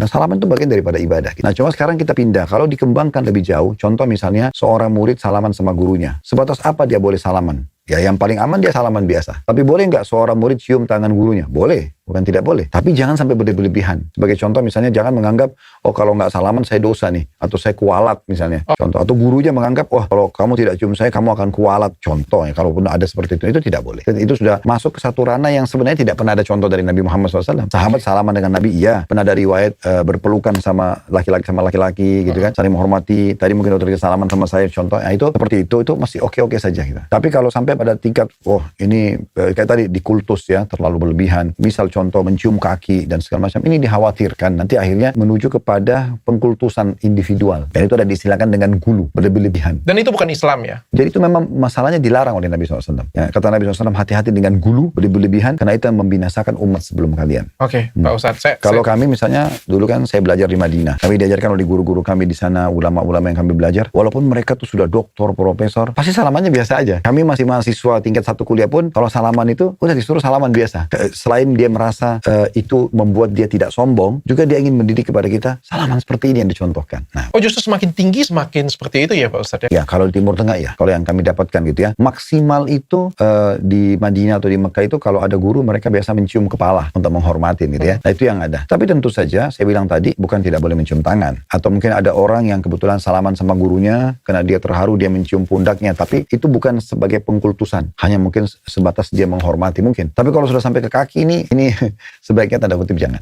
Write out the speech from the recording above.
Karena salaman itu bagian daripada ibadah. Nah, cuma sekarang kita pindah. Kalau dikembangkan lebih jauh, contoh misalnya seorang murid salaman sama gurunya. Sebatas apa dia boleh salaman? Ya yang paling aman dia salaman biasa. Tapi boleh nggak seorang murid cium tangan gurunya? Boleh. Bukan tidak boleh. Tapi jangan sampai berlebihan. Sebagai contoh misalnya jangan menganggap, oh kalau nggak salaman saya dosa nih. Atau saya kualat misalnya. Contoh. Atau gurunya menganggap, wah kalau kamu tidak cium saya kamu akan kualat. Contoh ya. Kalaupun ada seperti itu tidak boleh. Itu sudah masuk ke satu ranah yang sebenarnya tidak pernah ada contoh dari Nabi Muhammad SAW. Sahabat salaman dengan Nabi, iya. Pernah ada riwayat berpelukan sama laki-laki gitu kan. Saling menghormati. Tadi mungkin waktu salaman sama saya contoh. Nah, itu seperti itu masih oke-oke saja gitu. Tapi kalau sampai pada tingkat, oh ini kayak tadi dikultus ya, terlalu berlebihan. Misal contoh mencium kaki dan segala macam, ini dikhawatirkan nanti akhirnya menuju kepada pengkultusan individual. Dan itu ada diistilahkan dengan gulu, berlebihan. Dan itu bukan Islam ya? Jadi itu memang masalahnya dilarang oleh Nabi SAW. Ya, kata Nabi SAW, hati-hati dengan gulu, berlebihan, karena itu yang membinasakan umat sebelum kalian. Oke, Pak Ustadz. Kalau kami misalnya, dulu kan saya belajar di Madinah. Kami diajarkan oleh guru-guru kami di sana, ulama-ulama yang kami belajar. Walaupun mereka tuh sudah doktor, profesor, pasti salamannya biasa aja. Kami masih mahasiswa tingkat 1 kuliah pun, kalau salaman itu udah disuruh salaman biasa. Selain dia merasa itu membuat dia tidak sombong, juga dia ingin mendidik kepada kita salaman seperti ini yang dicontohkan. Nah, justru semakin tinggi semakin seperti itu ya Pak Ustadz ya? Ya kalau di Timur Tengah ya, kalau yang kami dapatkan gitu ya, maksimal itu di Madinah atau di Mekah itu kalau ada guru mereka biasa mencium kepala untuk menghormatin gitu ya. Nah itu yang ada. Tapi tentu saja saya bilang tadi bukan tidak boleh mencium tangan, atau mungkin ada orang yang kebetulan salaman sama gurunya karena dia terharu dia mencium pundaknya, tapi itu bukan sebagai pengkultusan, hanya mungkin sebatas dia menghormati mungkin. Tapi kalau sudah sampai ke kaki ini sebaiknya tanda kutip jangan.